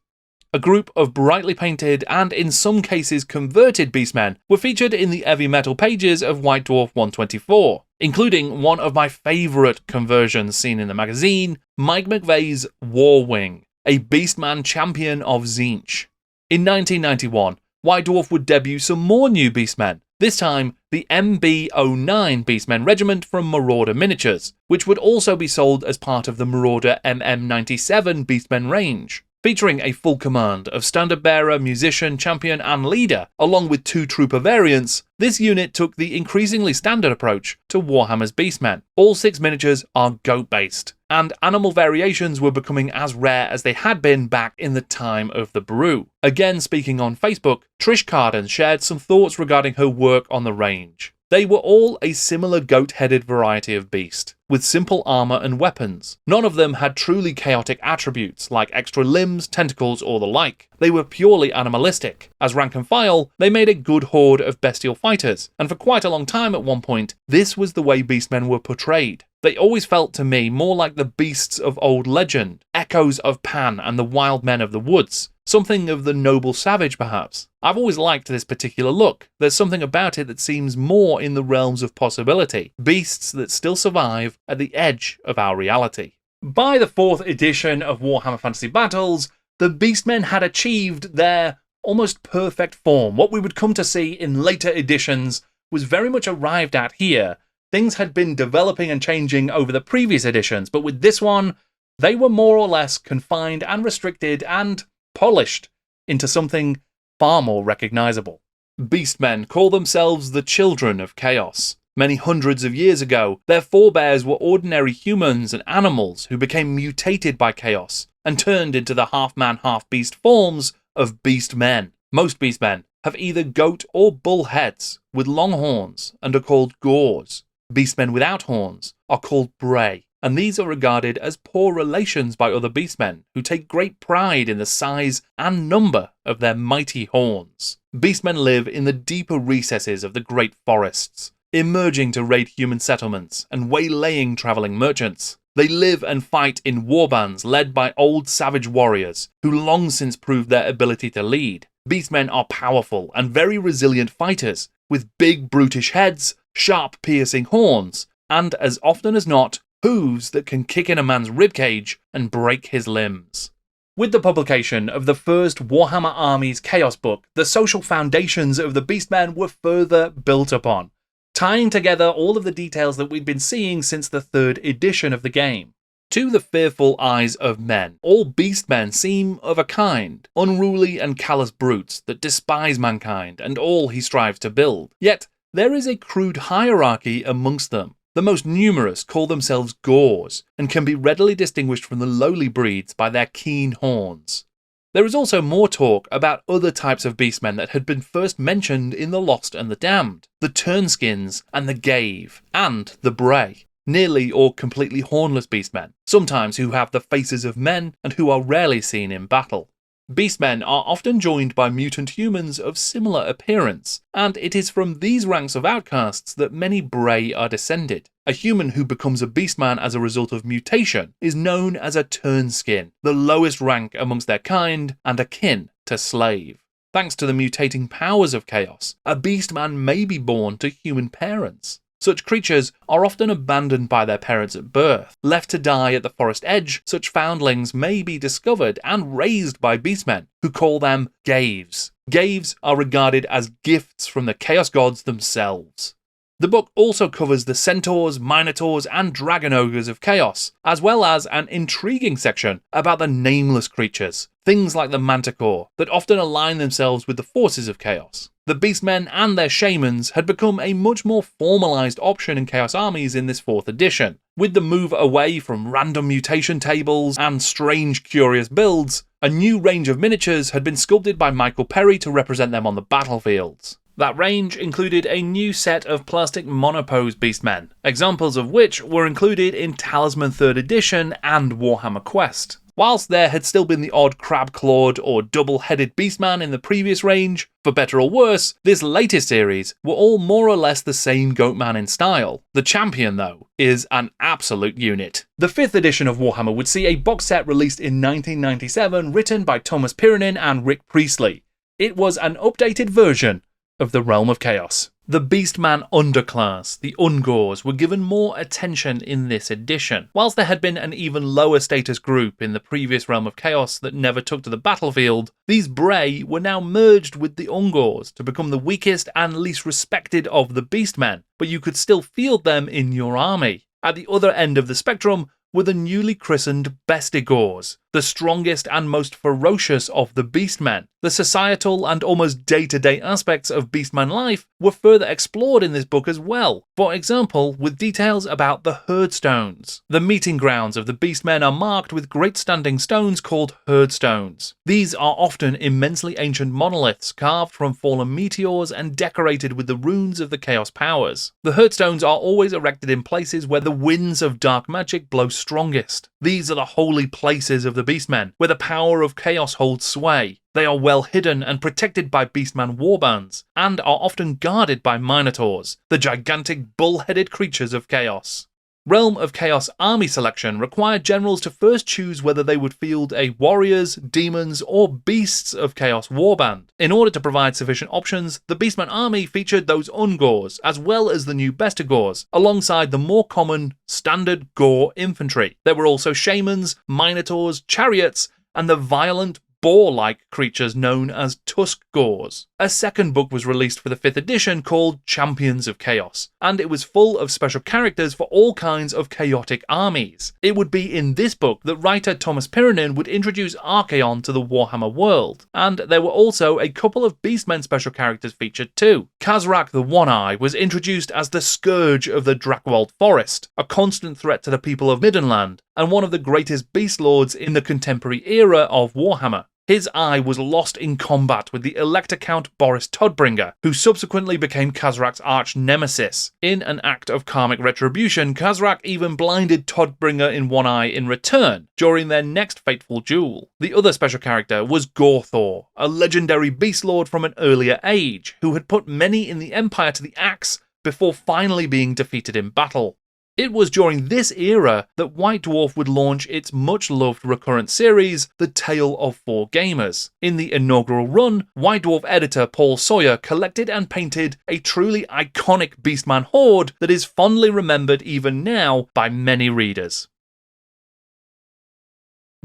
A group of brightly painted and in some cases converted beastmen were featured in the heavy metal pages of White Dwarf 124, including one of my favourite conversions seen in the magazine, Mike McVeigh's Warwing, a beastman champion of Tzeentch. In 1991, White Dwarf would debut some more new beastmen, this time the MB09 Beastmen Regiment from Marauder Miniatures, which would also be sold as part of the Marauder MM97 Beastmen range. Featuring a full command of standard bearer, musician, champion and leader, along with 2 trooper variants, this unit took the increasingly standard approach to Warhammer's Beastmen. All 6 miniatures are goat-based, and animal variations were becoming as rare as they had been back in the time of the brew. Again, speaking on Facebook, Trish Carden shared some thoughts regarding her work on the range. They were all a similar goat-headed variety of beast, with simple armour and weapons. None of them had truly chaotic attributes, like extra limbs, tentacles, or the like. They were purely animalistic. As rank and file, they made a good horde of bestial fighters, and for quite a long time at one point, this was the way beastmen were portrayed. They always felt to me more like the beasts of old legend, echoes of Pan and the wild men of the woods. Something of the noble savage, perhaps. I've always liked this particular look. There's something about it that seems more in the realms of possibility. Beasts that still survive at the edge of our reality. By the 4th edition of Warhammer Fantasy Battles, the Beastmen had achieved their almost perfect form. What we would come to see in later editions was very much arrived at here. Things had been developing and changing over the previous editions, but with this one, they were more or less confined and restricted and polished into something far more recognisable. Beastmen call themselves the children of chaos. Many hundreds of years ago, their forebears were ordinary humans and animals who became mutated by chaos and turned into the half-man, half-beast forms of beastmen. Most beastmen have either goat or bull heads with long horns and are called gors. Beastmen without horns are called bray, and these are regarded as poor relations by other beastmen, who take great pride in the size and number of their mighty horns. Beastmen live in the deeper recesses of the great forests, emerging to raid human settlements and waylaying travelling merchants. They live and fight in warbands led by old savage warriors, who long since proved their ability to lead. Beastmen are powerful and very resilient fighters, with big brutish heads, sharp piercing horns, and as often as not, hooves that can kick in a man's ribcage and break his limbs. With the publication of the first Warhammer Armies Chaos book, the social foundations of the Beastmen were further built upon, tying together all of the details that we'd been seeing since the 3rd edition of the game. To the fearful eyes of men, all beastmen seem of a kind, unruly and callous brutes that despise mankind and all he strives to build. Yet, there is a crude hierarchy amongst them. The most numerous call themselves gors, and can be readily distinguished from the lowly breeds by their keen horns. There is also more talk about other types of beastmen that had been first mentioned in The Lost and the Damned, the Turnskins and the Gave, and the Bray, nearly or completely hornless beastmen, sometimes who have the faces of men and who are rarely seen in battle. Beastmen are often joined by mutant humans of similar appearance, and it is from these ranks of outcasts that many Bray are descended. A human who becomes a Beastman as a result of mutation is known as a turnskin, the lowest rank amongst their kind and akin to slave. Thanks to the mutating powers of Chaos, a Beastman may be born to human parents. Such creatures are often abandoned by their parents at birth. Left to die at the forest edge, such foundlings may be discovered and raised by Beastmen, who call them Gaves. Gaves are regarded as gifts from the Chaos gods themselves. The book also covers the centaurs, minotaurs, and dragon ogres of Chaos, as well as an intriguing section about the nameless creatures, things like the manticore, that often align themselves with the forces of Chaos. The Beastmen and their shamans had become a much more formalised option in Chaos Armies in this 4th edition. With the move away from random mutation tables and strange, curious builds, a new range of miniatures had been sculpted by Michael Perry to represent them on the battlefields. That range included a new set of plastic monopose Beastmen, examples of which were included in Talisman 3rd edition and Warhammer Quest. Whilst there had still been the odd crab-clawed or double-headed Beastman in the previous range, for better or worse, this latest series were all more or less the same Goatman in style. The champion, though, is an absolute unit. The 5th edition of Warhammer would see a box set released in 1997 written by Thomas Pirinen and Rick Priestley. It was an updated version of the Realm of Chaos. The Beastman underclass, the Ungors, were given more attention in this edition. Whilst there had been an even lower status group in the previous Realm of Chaos that never took to the battlefield, these Bray were now merged with the Ungors to become the weakest and least respected of the Beastmen, but you could still field them in your army. At the other end of the spectrum were the newly christened Bestigors, the strongest and most ferocious of the Beastmen. The societal and almost day-to-day aspects of Beastman life were further explored in this book as well, for example with details about the Herdstones. The meeting grounds of the Beastmen are marked with great standing stones called Herdstones. These are often immensely ancient monoliths carved from fallen meteors and decorated with the runes of the Chaos powers. The Herdstones are always erected in places where the winds of dark magic blow strongest. These are the holy places of the Beastmen, where the power of Chaos holds sway. They are well hidden and protected by Beastman warbands, and are often guarded by Minotaurs, the gigantic bull-headed creatures of Chaos. Realm of Chaos army selection required generals to first choose whether they would field a warriors, demons, or beasts of Chaos warband. In order to provide sufficient options, the Beastman army featured those Ungors, as well as the new Bestigors, alongside the more common standard Gore infantry. There were also shamans, minotaurs, chariots, and the violent boar-like creatures known as Tusk Gors. A second book was released for the 5th edition called Champions of Chaos, and it was full of special characters for all kinds of chaotic armies. It would be in this book that writer Thomas Pirinen would introduce Archaon to the Warhammer world, and there were also a couple of Beastmen special characters featured too. Khazrak the One-Eye was introduced as the scourge of the Drakwold Forest, a constant threat to the people of Middenland, and one of the greatest beast lords in the contemporary era of Warhammer. His eye was lost in combat with the Elector Count Boris Todbringer, who subsequently became Khazrak's arch-nemesis. In an act of karmic retribution, Khazrak even blinded Todbringer in one eye in return, during their next fateful duel. The other special character was Gorthor, a legendary beast lord from an earlier age, who had put many in the Empire to the axe before finally being defeated in battle. It was during this era that White Dwarf would launch its much-loved recurrent series, The Tale of Four Gamers. In the inaugural run, White Dwarf editor Paul Sawyer collected and painted a truly iconic Beastman horde that is fondly remembered even now by many readers.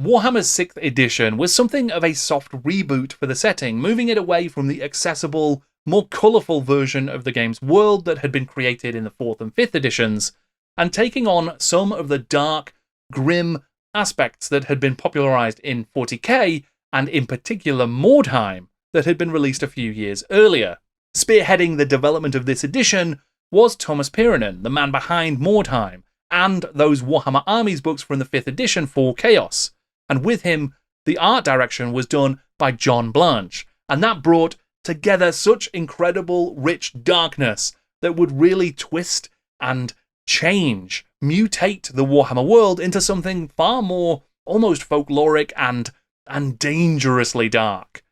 Warhammer's 6th edition was something of a soft reboot for the setting, moving it away from the accessible, more colourful version of the game's world that had been created in the 4th and 5th editions, and taking on some of the dark, grim aspects that had been popularised in 40k, and in particular Mordheim, that had been released a few years earlier. Spearheading the development of this edition was Thomas Pirinen, the man behind Mordheim, and those Warhammer Armies books from the 5th edition for Chaos. And with him, the art direction was done by John Blanche, and that brought together such incredible, rich darkness that would really twist and mutate the Warhammer world into something far more almost folkloric and and dangerously dark.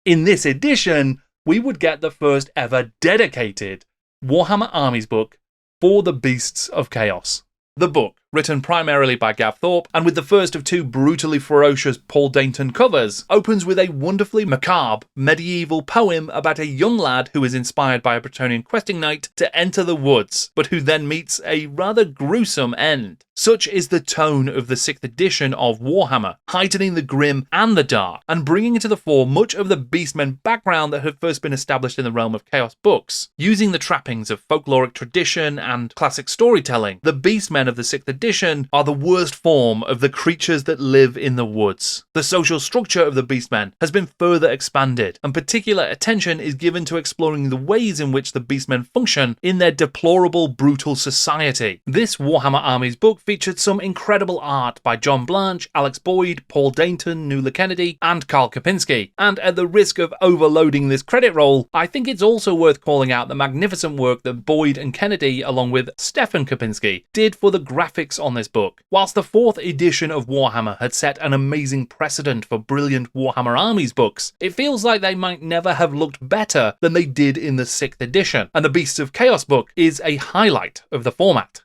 In this edition, we would get the first ever dedicated Warhammer Armies book for the Beasts of Chaos. The book, written primarily by Gav Thorpe, and with the first of two brutally ferocious Paul Dainton covers, opens with a wonderfully macabre medieval poem about a young lad who is inspired by a Bretonnian questing knight to enter the woods, but who then meets a rather gruesome end. Such is the tone of the 6th edition of Warhammer, heightening the grim and the dark, and bringing into the fore much of the Beastmen background that had first been established in the realm of Chaos books. Using the trappings of folkloric tradition and classic storytelling, the Beastmen of the 6th edition are the worst form of the creatures that live in the woods. The social structure of the Beastmen has been further expanded, and particular attention is given to exploring the ways in which the Beastmen function in their deplorable, brutal society. This Warhammer Armies book featured some incredible art by John Blanche, Alex Boyd, Paul Dainton, Nuala Kennedy, and Carl Kapinski. And at the risk of overloading this credit roll, I think it's also worth calling out the magnificent work that Boyd and Kennedy, along with Stefan Kapinski, did for the graphics on this book. Whilst the 4th edition of Warhammer had set an amazing precedent for brilliant Warhammer Armies books, it feels like they might never have looked better than they did in the 6th edition, and the Beasts of Chaos book is a highlight of the format.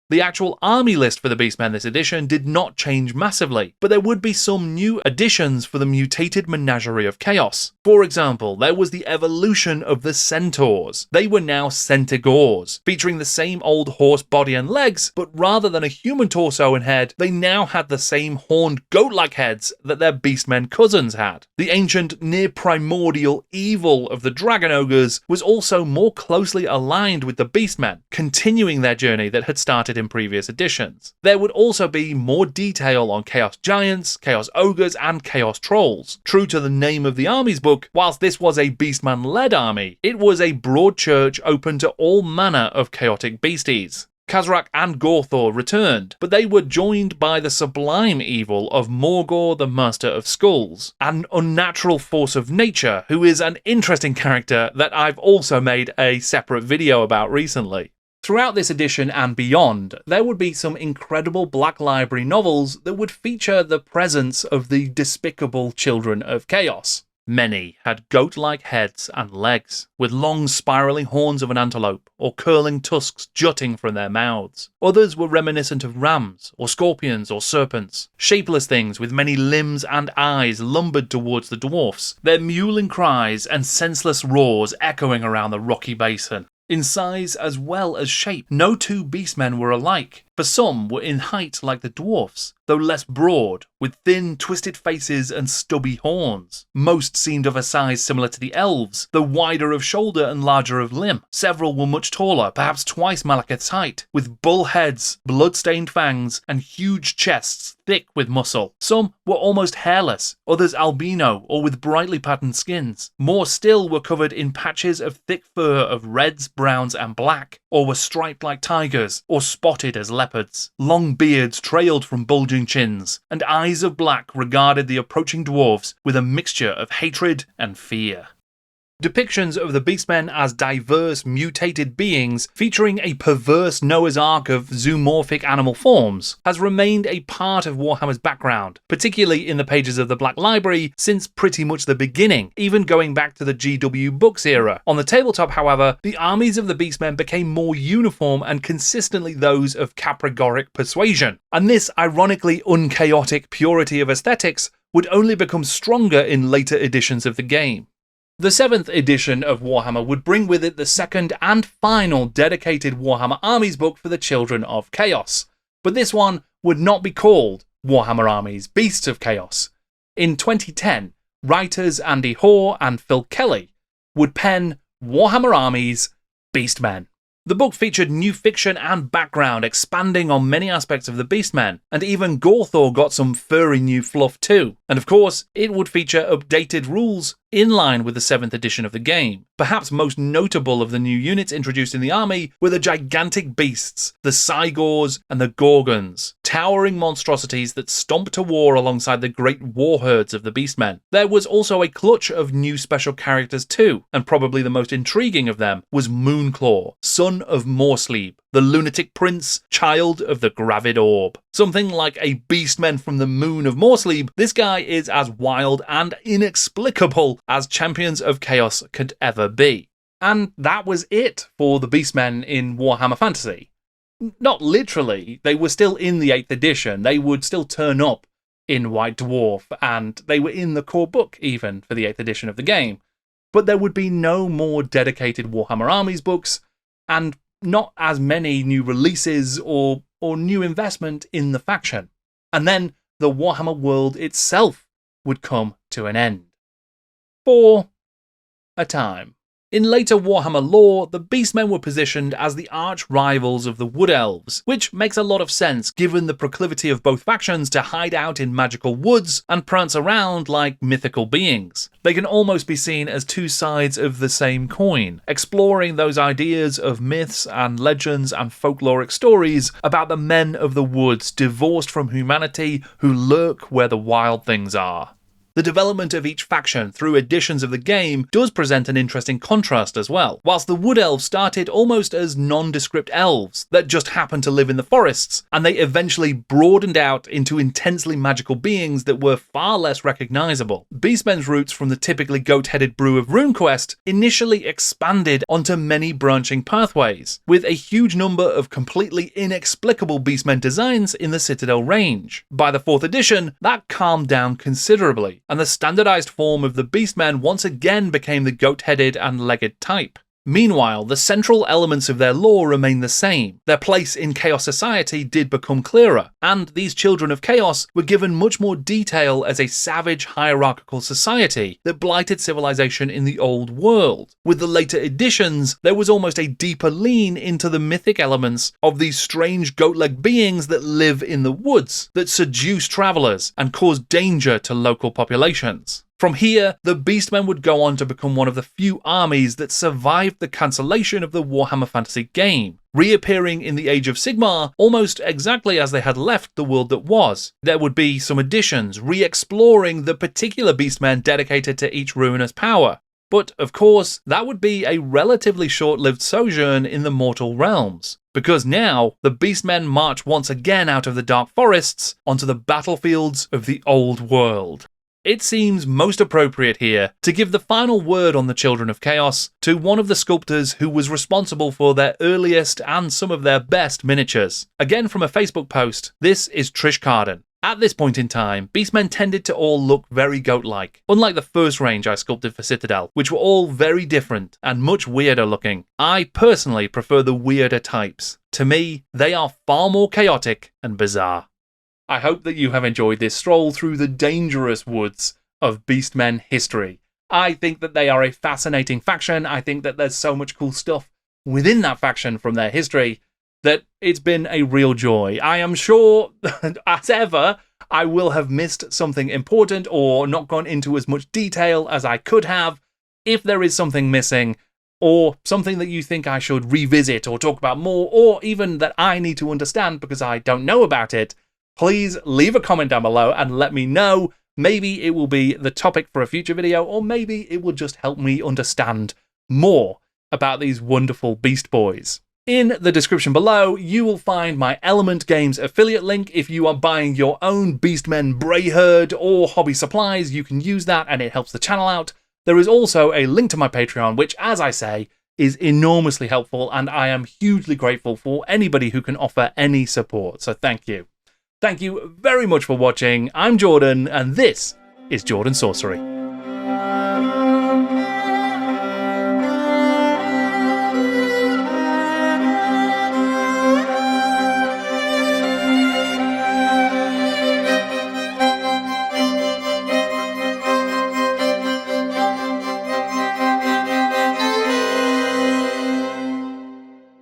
The actual army list for the Beastmen this edition did not change massively, but there would be some new additions for the mutated menagerie of chaos. For example, there was the evolution of the centaurs. They were now centaurs, featuring the same old horse body and legs, but rather than a human torso and head, they now had the same horned goat-like heads that their Beastmen cousins had. The ancient, near-primordial evil of the dragon ogres was also more closely aligned with the Beastmen, continuing their journey that had started in previous editions. There would also be more detail on Chaos Giants, Chaos Ogres, and Chaos Trolls. True to the name of the armies book, whilst this was a Beastman-led army, it was a broad church open to all manner of chaotic beasties. Khazrak and Gorthor returned, but they were joined by the sublime evil of Morgor, the Master of Skulls, an unnatural force of nature who is an interesting character that I've also made a separate video about recently. Throughout this edition and beyond, there would be some incredible Black Library novels that would feature the presence of the despicable children of chaos. Many had goat-like heads and legs, with long spiralling horns of an antelope, or curling tusks jutting from their mouths. Others were reminiscent of rams, or scorpions, or serpents. Shapeless things with many limbs and eyes lumbered towards the dwarfs, their mewling cries and senseless roars echoing around the rocky basin. In size as well as shape, no two beastmen were alike, for some were in height like the dwarfs, though less broad, with thin, twisted faces and stubby horns. Most seemed of a size similar to the elves, though wider of shoulder and larger of limb. Several were much taller, perhaps twice Malekith's height, with bull heads, blood-stained fangs, and huge chests thick with muscle. Some were almost hairless, others albino or with brightly patterned skins. More still were covered in patches of thick fur of reds, browns, and black, or were striped like tigers, or spotted as leopards. Long beards trailed from bulging chins, and eyes of black regarded the approaching dwarves with a mixture of hatred and fear. Depictions of the Beastmen as diverse, mutated beings featuring a perverse Noah's Ark of zoomorphic animal forms has remained a part of Warhammer's background, particularly in the pages of the Black Library since pretty much the beginning, even going back to the GW Books era. On the tabletop, however, the armies of the Beastmen became more uniform and consistently those of Capragoric persuasion, and this ironically unchaotic purity of aesthetics would only become stronger in later editions of the game. The 7th edition of Warhammer would bring with it the second and final dedicated Warhammer Armies book for the children of Chaos, but this one would not be called Warhammer Armies Beasts of Chaos. In 2010, writers Andy Hoare and Phil Kelly would pen Warhammer Armies Beastmen. The book featured new fiction and background, expanding on many aspects of the Beastmen, and even Gorthor got some furry new fluff too. And of course, it would feature updated rules in line with the 7th edition of the game. Perhaps most notable of the new units introduced in the army were the gigantic beasts, the Cygors and the Gorgons. towering monstrosities that stomped to war alongside the great war herds of the Beastmen. There was also a clutch of new special characters too, and probably the most intriguing of them was Moonclaw, son of Morsleep, the lunatic prince, child of the Gravid Orb. Something like a Beastmen from the moon of Morsleep, this guy is as wild and inexplicable as Champions of Chaos could ever be. And that was it for the Beastmen in Warhammer Fantasy. Not literally, they were still in the 8th edition, they would still turn up in White Dwarf, and they were in the core book even for the 8th edition of the game. But there would be no more dedicated Warhammer Armies books, and not as many new releases or new investment in the faction. And then the Warhammer world itself would come to an end. For a time. In later Warhammer lore, the Beastmen were positioned as the arch-rivals of the Wood Elves, which makes a lot of sense given the proclivity of both factions to hide out in magical woods and prance around like mythical beings. They can almost be seen as two sides of the same coin, exploring those ideas of myths and legends and folkloric stories about the men of the woods divorced from humanity who lurk where the wild things are. The development of each faction through editions of the game does present an interesting contrast as well. Whilst the Wood Elves started almost as nondescript elves that just happened to live in the forests, and they eventually broadened out into intensely magical beings that were far less recognisable. Beastmen's roots from the typically goat-headed brew of RuneQuest initially expanded onto many branching pathways, with a huge number of completely inexplicable Beastmen designs in the Citadel range. By the 4th edition, that calmed down considerably, and the standardized form of the Beastmen once again became the goat-headed and legged type. Meanwhile, the central elements of their lore remain the same. Their place in Chaos society did become clearer, and these children of Chaos were given much more detail as a savage hierarchical society that blighted civilization in the old world. With the later editions, there was almost a deeper lean into the mythic elements of these strange goat-legged beings that live in the woods, that seduce travelers and cause danger to local populations. From here, the Beastmen would go on to become one of the few armies that survived the cancellation of the Warhammer Fantasy game, reappearing in the Age of Sigmar almost exactly as they had left the world that was. There would be some additions, re-exploring the particular Beastmen dedicated to each ruinous power. But, of course, that would be a relatively short-lived sojourn in the mortal realms, because now the Beastmen march once again out of the dark forests onto the battlefields of the old world. It seems most appropriate here to give the final word on the Children of Chaos to one of the sculptors who was responsible for their earliest and some of their best miniatures. Again from a Facebook post, this is Trish Carden. At this point in time, Beastmen tended to all look very goat-like, unlike the first range I sculpted for Citadel, which were all very different and much weirder looking. I personally prefer the weirder types. To me, they are far more chaotic and bizarre. I hope that you have enjoyed this stroll through the dangerous woods of Beastmen history. I think that they are a fascinating faction. I think that there's so much cool stuff within that faction from their history that it's been a real joy. I am sure, as ever, I will have missed something important or not gone into as much detail as I could have. If there is something missing, or something that you think I should revisit or talk about more, or even that I need to understand because I don't know about it, please leave a comment down below and let me know. Maybe it will be the topic for a future video, or maybe it will just help me understand more about these wonderful Beast Boys. In the description below, you will find my Element Games affiliate link. If you are buying your own Beastmen Bray Herd or hobby supplies, you can use that and it helps the channel out. There is also a link to my Patreon, which, as I say, is enormously helpful, and I am hugely grateful for anybody who can offer any support, so thank you. Thank you very much for watching. I'm Jordan, and this is Jordan Sorcery.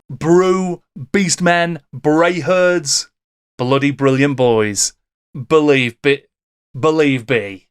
Brew, Beastmen, Bray Herds, bloody brilliant boys. Believe be.